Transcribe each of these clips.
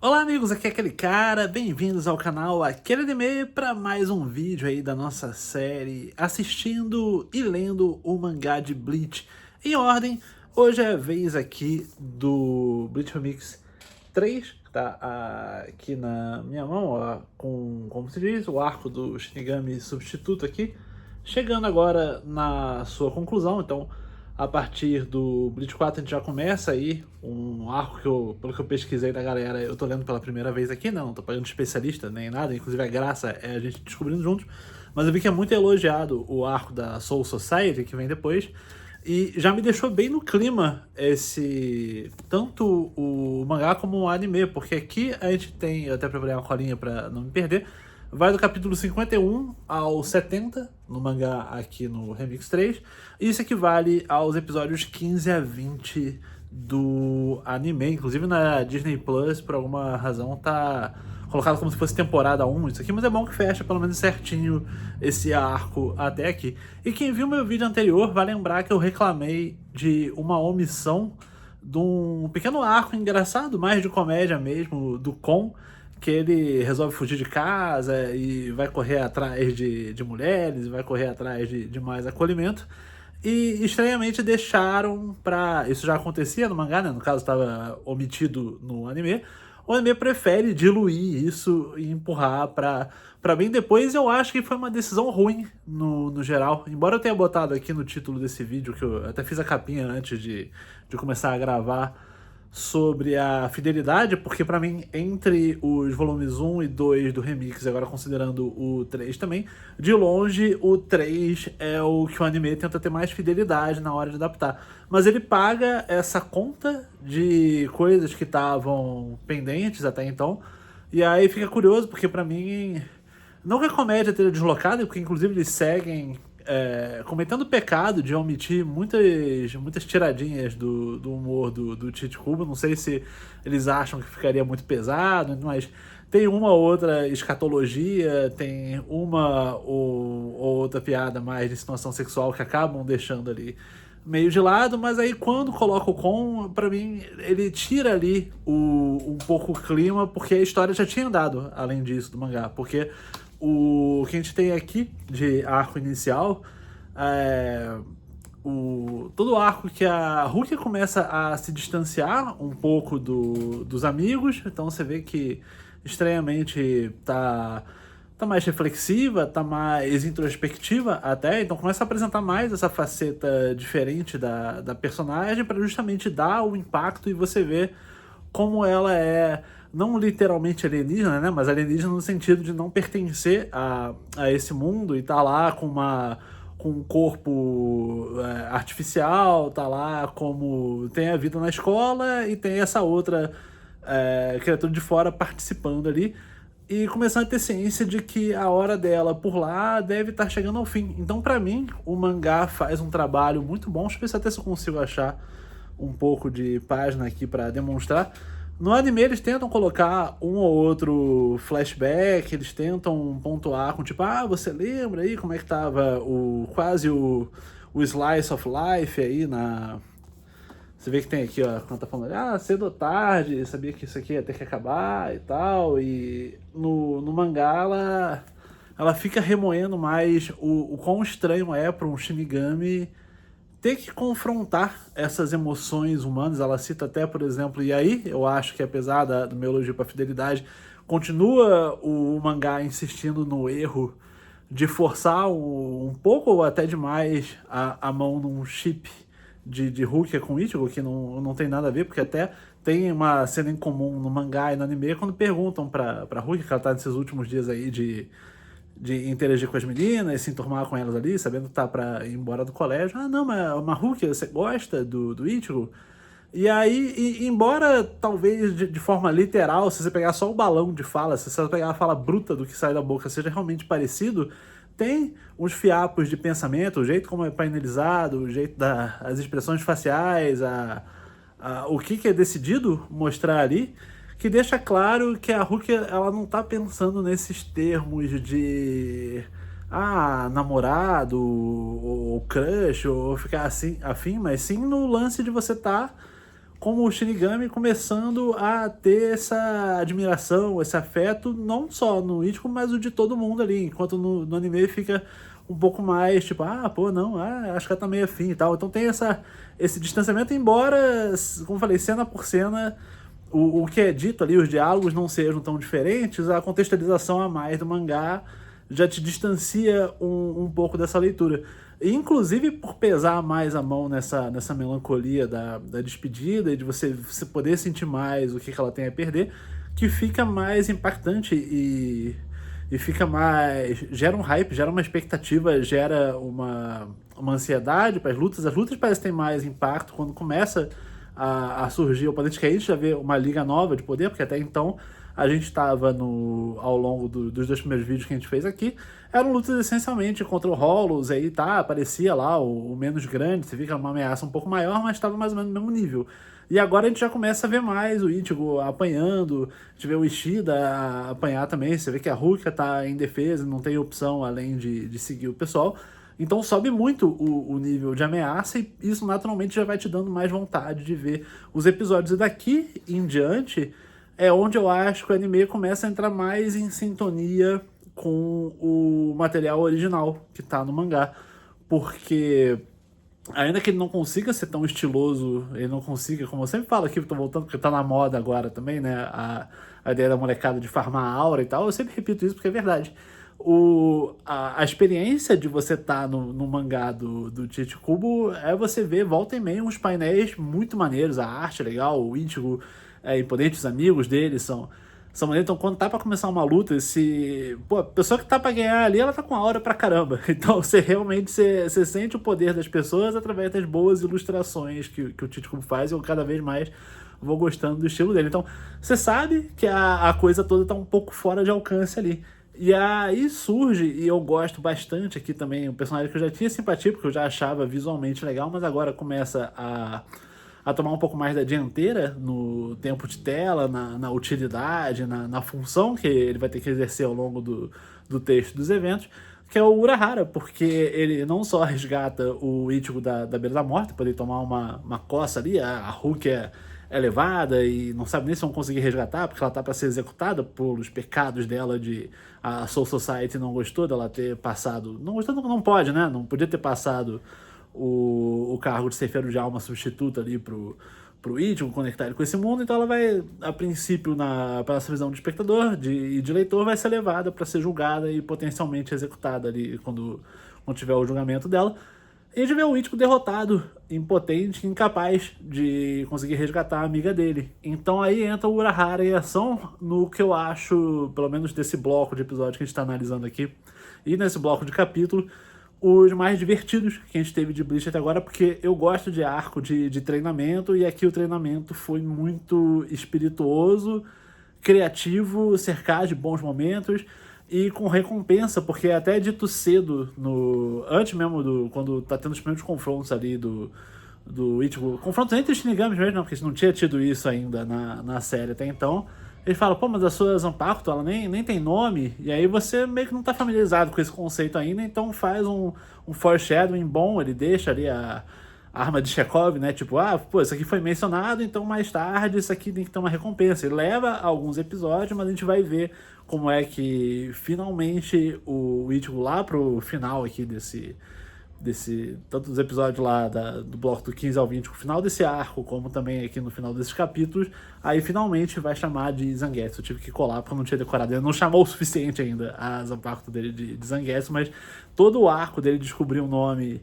Olá amigos, aqui é aquele cara, bem-vindos ao canal Aquele Anime para mais um vídeo aí da nossa série assistindo e lendo o mangá de Bleach em ordem. Hoje é a vez aqui do Bleach Remix 3, que tá aqui na minha mão, ó, com, como se diz, o arco do Shinigami substituto aqui, chegando agora na sua conclusão. Então a partir do Bleach 4 a gente já começa aí um arco que pelo que eu pesquisei da galera, eu tô lendo pela primeira vez aqui, não tô pagando especialista nem nada, inclusive a graça é a gente descobrindo juntos, mas eu vi que é muito elogiado o arco da Soul Society, que vem depois, e já me deixou bem no clima tanto o mangá como o anime, porque aqui a gente tem, eu até preparei uma colinha pra não me perder, vai do capítulo 51 ao 70 no mangá aqui no Remix 3. Isso equivale aos episódios 15 a 20 do anime. Inclusive na Disney Plus, por alguma razão, tá colocado como se fosse temporada 1 isso aqui, mas é bom que fecha pelo menos certinho esse arco até aqui. E quem viu meu vídeo anterior vai lembrar que eu reclamei de uma omissão de um pequeno arco engraçado, mais de comédia mesmo, do Kon, que ele resolve fugir de casa e vai correr atrás de mulheres, vai correr atrás de mais acolhimento. E estranhamente deixaram pra. Isso já acontecia no mangá, né? No caso estava omitido no anime. O anime prefere diluir isso e empurrar pra bem depois. Eu acho que foi uma decisão ruim no geral. Embora eu tenha botado aqui no título desse vídeo, que eu até fiz a capinha antes de começar a gravar, sobre a fidelidade, porque pra mim, entre os volumes 1 e 2 do Remix, agora considerando o 3 também, de longe o 3 é o que o anime tenta ter mais fidelidade na hora de adaptar. Mas ele paga essa conta de coisas que estavam pendentes até então, e aí fica curioso, porque pra mim, não que a comédia esteja deslocada, porque inclusive eles seguem cometendo o pecado de omitir muitas tiradinhas do humor do Chichibuba. Não sei se eles acham que ficaria muito pesado, mas tem uma ou outra escatologia, tem uma ou outra piada mais de insinuação sexual que acabam deixando ali meio de lado, mas aí quando coloca o Kon, pra mim, ele tira ali um pouco o clima, porque a história já tinha andado além disso do mangá, porque o que a gente tem aqui de arco inicial é todo o arco que a Rukia começa a se distanciar um pouco dos amigos. Então você vê que estranhamente tá mais reflexiva, tá mais introspectiva até, então começa a apresentar mais essa faceta diferente da personagem para justamente dar o impacto e você ver como ela é não literalmente alienígena, né, mas alienígena no sentido de não pertencer a esse mundo e tá lá com um corpo artificial, tá lá como tem a vida na escola e tem essa outra criatura de fora participando ali e começando a ter ciência de que a hora dela por lá deve estar chegando ao fim. Então, pra mim, o mangá faz um trabalho muito bom. Deixa eu ver se até se eu consigo achar um pouco de página aqui pra demonstrar. No anime eles tentam colocar um ou outro flashback, eles tentam pontuar com tipo, você lembra aí como é que tava o slice of life aí na... Você vê que tem aqui, ó, quando tá falando, cedo ou tarde, sabia que isso aqui ia ter que acabar e tal, e no mangá ela fica remoendo mais o quão estranho é para um Shinigami ter que confrontar essas emoções humanas. Ela cita até, por exemplo, e aí eu acho que apesar do meu elogio pra fidelidade, continua o mangá insistindo no erro de forçar um pouco ou até demais a mão num chip de Rukia com Ichigo, que não tem nada a ver, porque até tem uma cena em comum no mangá e no anime quando perguntam pra Rukia, que ela tá nesses últimos dias aí de interagir com as meninas, se enturmar com elas ali, sabendo que tá pra ir embora do colégio. Não, mas Rukia, você gosta do Ichigo? E aí, embora talvez de forma literal, se você pegar só o balão de fala, se você pegar a fala bruta do que sai da boca seja realmente parecido, tem uns fiapos de pensamento, o jeito como é painelizado, o jeito as expressões faciais, o que é decidido mostrar ali, que deixa claro que a Rukia, ela não tá pensando nesses termos de namorado, ou crush, ou ficar assim, afim, mas sim no lance de você tá como o Shinigami começando a ter essa admiração, esse afeto, não só no Ichigo, mas o de todo mundo ali, enquanto no anime fica um pouco mais, tipo, pô, não, acho que ela tá meio afim e tal. Então tem esse distanciamento, embora, como eu falei, cena por cena, o que é dito ali, os diálogos não sejam tão diferentes, a contextualização a mais do mangá já te distancia um pouco dessa leitura. E, inclusive, por pesar mais a mão nessa melancolia da despedida e de você poder sentir mais o que ela tem a perder, que fica mais impactante e fica mais... gera um hype, gera uma expectativa, gera uma ansiedade para as lutas. As lutas parecem ter mais impacto quando começa a surgir oponentes, que aí a gente já vê uma liga nova de poder, porque até então a gente estava ao longo dos 2 primeiros vídeos que a gente fez aqui, eram lutas essencialmente contra o Hollows, aí aparecia lá o menos grande, você vê que era uma ameaça um pouco maior, mas estava mais ou menos no mesmo nível. E agora a gente já começa a ver mais o Ichigo apanhando, a gente vê o Ishida apanhar também, você vê que a Rukia tá em defesa, não tem opção além de seguir o pessoal. Então sobe muito o nível de ameaça e isso naturalmente já vai te dando mais vontade de ver os episódios. E daqui em diante é onde eu acho que o anime começa a entrar mais em sintonia com o material original que tá no mangá. Porque ainda que ele não consiga ser tão estiloso, ele não consiga, como eu sempre falo aqui, eu tô voltando porque tá na moda agora também, né, a ideia da molecada de farmar a aura e tal, eu sempre repito isso porque é verdade. A experiência de você estar no mangá do Tite Kubo é você ver volta e meia uns painéis muito maneiros, a arte é legal, o Ichigo é imponente, os amigos dele são maneiros. Então quando tá pra começar uma luta, a pessoa que tá pra ganhar ali, ela tá com a aura pra caramba. Então você realmente você sente o poder das pessoas através das boas ilustrações que o Tite Kubo faz, e eu cada vez mais vou gostando do estilo dele. Então você sabe que a coisa toda tá um pouco fora de alcance ali. E aí surge, e eu gosto bastante aqui também, um personagem que eu já tinha simpatia, porque eu já achava visualmente legal, mas agora começa a tomar um pouco mais da dianteira no tempo de tela, na utilidade, na função que ele vai ter que exercer ao longo do texto dos eventos, que é o Urahara, porque ele não só resgata o Ichigo da beira da morte, para ele tomar uma coça ali, a Rukia é levada e não sabe nem se vão conseguir resgatar, porque ela tá para ser executada pelos pecados dela a Soul Society não gostou dela ter passado, não gostou, não pode, né, não podia ter passado o cargo de ceifeiro de alma substituta ali pro Ichigo, conectar ele com esse mundo, então ela vai, a princípio, pela essa visão de espectador e de leitor, vai ser levada para ser julgada e potencialmente executada ali quando tiver o julgamento dela. E a gente vê o Ichigo derrotado, impotente, incapaz de conseguir resgatar a amiga dele. Então aí entra o Urahara em ação no que eu acho, pelo menos desse bloco de episódio que a gente está analisando aqui, e nesse bloco de capítulo, os mais divertidos que a gente teve de Bleach até agora, porque eu gosto de arco de treinamento, e aqui o treinamento foi muito espirituoso, criativo, cercado de bons momentos, e com recompensa, porque é até dito cedo, antes mesmo quando tá tendo os primeiros confrontos ali do Ichigo, confrontos entre os Shinigamis mesmo, não, porque não tinha tido isso ainda na série até então. Ele fala, pô, mas a sua Zanpakuto, ela nem tem nome, e aí você meio que não tá familiarizado com esse conceito ainda, então faz um foreshadowing bom, ele deixa ali a arma de Chekhov, né, tipo, pô, isso aqui foi mencionado, então mais tarde isso aqui tem que ter uma recompensa. Ele leva alguns episódios, mas a gente vai ver como é que finalmente o Ichigo lá pro final aqui tanto dos episódios lá do bloco do 15 ao 20, o final desse arco, como também aqui no final desses capítulos, aí finalmente vai chamar de Zangetsu. Eu tive que colar porque eu não tinha decorado, ele não chamou o suficiente ainda a Zanpakuto dele de Zangetsu, mas todo o arco dele descobrir o nome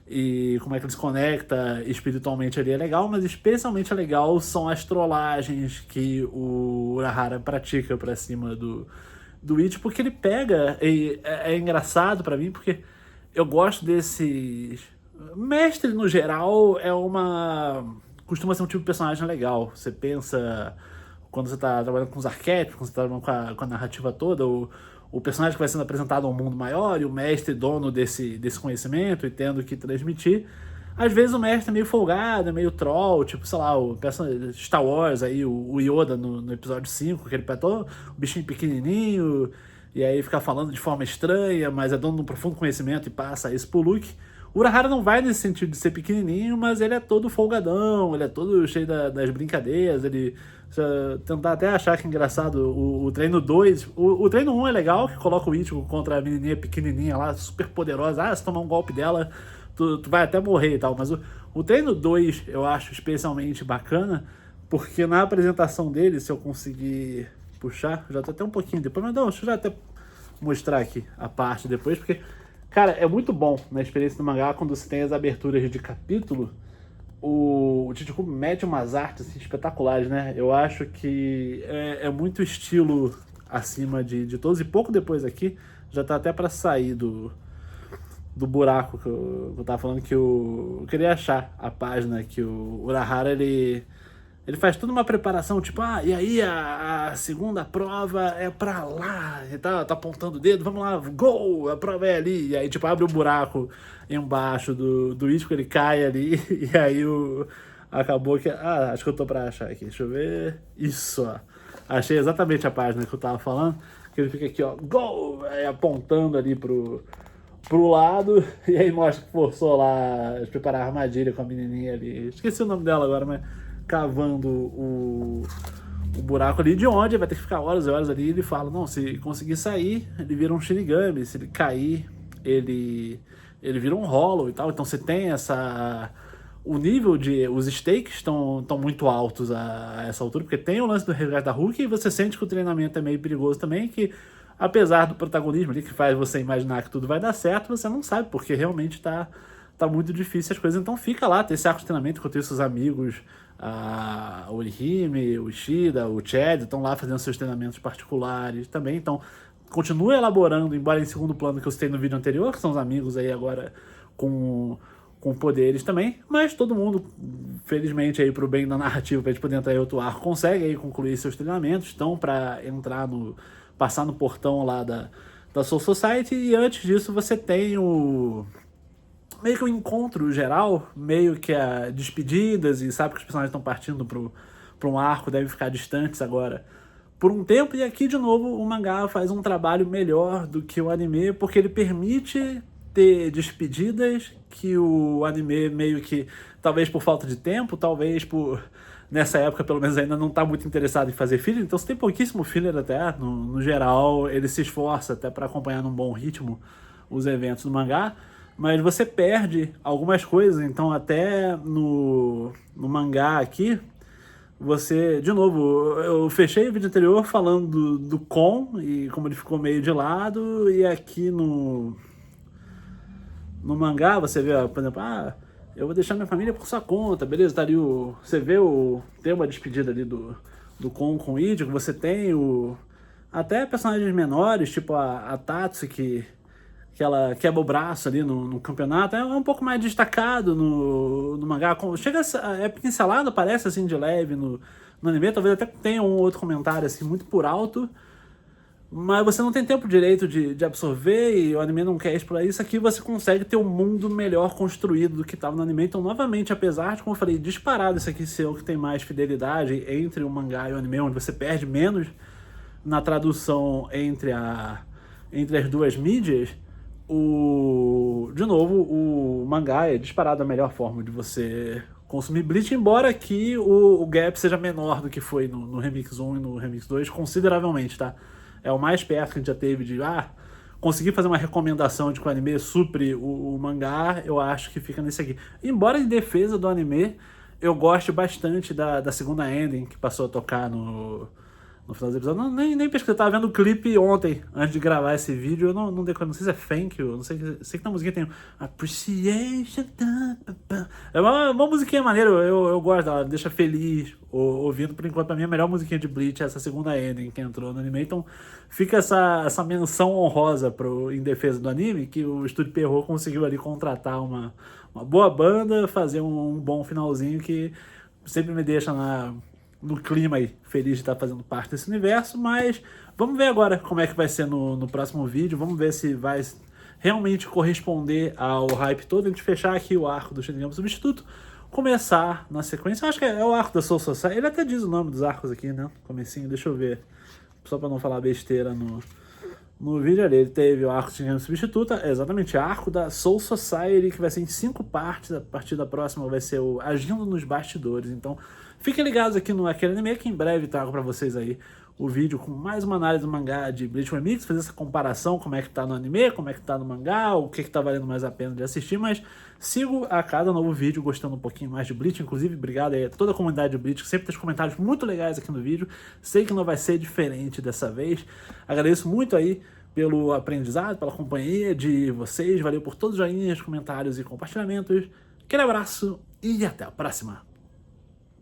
e como é que ele se conecta espiritualmente ali é legal, mas especialmente legal são as trollagens que o Urahara pratica pra cima do Ichigo, porque ele pega, e é engraçado pra mim, porque eu gosto desses... Mestre, no geral, costuma ser um tipo de personagem legal. Você pensa, quando você tá trabalhando com os arquétipos, quando você tá trabalhando com a narrativa toda, o personagem que vai sendo apresentado a um mundo maior, e o mestre dono desse conhecimento e tendo que transmitir. Às vezes o mestre é meio folgado, é meio troll, tipo, sei lá, o Star Wars aí, o Yoda no episódio 5, aquele o bichinho pequenininho, e aí fica falando de forma estranha, mas é dono de um profundo conhecimento e passa isso pro Luke. O Urahara não vai nesse sentido de ser pequenininho, mas ele é todo folgadão, ele é todo cheio das brincadeiras, ele... tentar até achar que é engraçado o treino 2. O treino 1 é legal, que coloca o Ichigo contra a menininha pequenininha lá, super poderosa. Se tomar um golpe dela, tu vai até morrer e tal. Mas o treino 2 eu acho especialmente bacana, porque na apresentação dele, se eu conseguir puxar, já tô até um pouquinho depois, mas não, deixa eu já até mostrar aqui a parte depois, porque, cara, é muito bom na experiência do mangá quando você tem as aberturas de capítulo. O Chichibu mete umas artes assim, espetaculares, né? Eu acho que é muito estilo acima de todos. E pouco depois aqui, já tá até pra sair do buraco que eu tava falando, que eu queria achar a página que o Urahara, ele faz toda uma preparação, tipo, e aí a segunda prova é pra lá, e tá apontando o dedo, vamos lá, gol, a prova é ali, e aí tipo, abre o buraco embaixo do Ichigo, ele cai ali, e aí acabou que, acho que eu tô pra achar aqui, deixa eu ver, isso, ó, achei exatamente a página que eu tava falando, que ele fica aqui, ó, gol, aí apontando ali pro lado, e aí mostra que forçou lá, preparar a armadilha com a menininha ali, esqueci o nome dela agora, mas cavando o buraco ali, de onde vai ter que ficar horas e horas ali. Ele fala, não, se conseguir sair, ele vira um Shinigami, se ele cair, ele vira um Hollow e tal. Então você tem o nível os stakes estão muito altos a essa altura, porque tem o lance do resgate da Hulk, e você sente que o treinamento é meio perigoso também, que apesar do protagonismo ali, que faz você imaginar que tudo vai dar certo, você não sabe, porque realmente tá muito difícil as coisas. Então fica lá, tem esse arco de treinamento, enquanto isso os amigos, o Orihime, o Ishida, o Chad, estão lá fazendo seus treinamentos particulares também. Então continua elaborando, embora em segundo plano que eu citei no vídeo anterior, que são os amigos aí agora com poderes também, mas todo mundo, felizmente aí pro bem da narrativa, pra gente poder entrar em outro arco, consegue aí concluir seus treinamentos, estão pra passar no portão lá da Soul Society. E antes disso você tem meio que um encontro geral, meio que despedidas, e sabe que os personagens estão partindo para um arco, devem ficar distantes agora por um tempo. E aqui de novo o mangá faz um trabalho melhor do que o anime, porque ele permite ter despedidas que o anime meio que, talvez por falta de tempo, talvez por nessa época pelo menos ainda não tá muito interessado em fazer filler, então você tem pouquíssimo filler até, no geral ele se esforça até para acompanhar num bom ritmo os eventos do mangá, mas você perde algumas coisas. Então até no mangá aqui, você, de novo, eu fechei o vídeo anterior falando do Kon e como ele ficou meio de lado, e aqui no mangá você vê, por exemplo, eu vou deixar minha família por sua conta, beleza, tá ali você vê tem uma despedida ali do Kon com o Ichigo, você tem até personagens menores, tipo a Tatsu, que ela quebra o braço ali no campeonato, é um pouco mais destacado no mangá. Chega é pincelado, parece assim de leve no anime, talvez até tenha um outro comentário assim muito por alto, mas você não tem tempo direito de absorver, e o anime não quer explorar isso. Aqui você consegue ter um mundo melhor construído do que estava no anime. Então, novamente, apesar de, como eu falei, disparado isso aqui ser o que tem mais fidelidade entre o mangá e o anime, onde você perde menos na tradução entre as duas mídias, de novo, o mangá é disparado a melhor forma de você consumir Bleach, embora aqui o gap seja menor do que foi no Remix 1 e no Remix 2, consideravelmente, tá? É o mais perto que a gente já teve de conseguir fazer uma recomendação de que o anime supre o mangá. Eu acho que fica nesse aqui. Embora em defesa do anime, eu goste bastante da segunda ending que passou a tocar no final do episódio. Nem pesquisei, eu tava vendo o clipe ontem, antes de gravar esse vídeo. Eu não sei se é Thank You, não sei que na musiquinha tem Appreciation. É uma musiquinha maneira, eu gosto dela, me deixa feliz ouvindo. Por enquanto, pra mim, a melhor musiquinha de Bleach é essa segunda ending que entrou no anime. Então fica essa menção honrosa em defesa do anime, que o Estúdio Pierrot conseguiu ali contratar uma boa banda, fazer um bom finalzinho que sempre me deixa no clima aí, feliz de estar fazendo parte desse universo. Mas vamos ver agora como é que vai ser no próximo vídeo. Vamos ver se vai realmente corresponder ao hype todo. A gente fechar aqui o arco do Shinigami Substituto, começar na sequência, eu acho que é o arco da Soul Society. Ele até diz o nome dos arcos aqui, né? Comecinho, deixa eu ver, só pra não falar besteira No vídeo ali ele teve o arco de Shingeki Substituta, exatamente, arco da Soul Society, que vai ser em 5 partes, a partir da próxima vai ser o Agindo nos Bastidores. Então fiquem ligados aqui no Aquele Anime, que em breve trago pra vocês aí o vídeo com mais uma análise do mangá de Bleach Remix, fazer essa comparação, como é que tá no anime, como é que tá no mangá, o que tá valendo mais a pena de assistir, mas sigo a cada novo vídeo gostando um pouquinho mais de Bleach, inclusive obrigado aí a toda a comunidade de Bleach, que sempre tem os comentários muito legais aqui no vídeo, sei que não vai ser diferente dessa vez, agradeço muito aí pelo aprendizado, pela companhia de vocês, valeu por todos os joinhas, comentários e compartilhamentos, aquele abraço e até a próxima!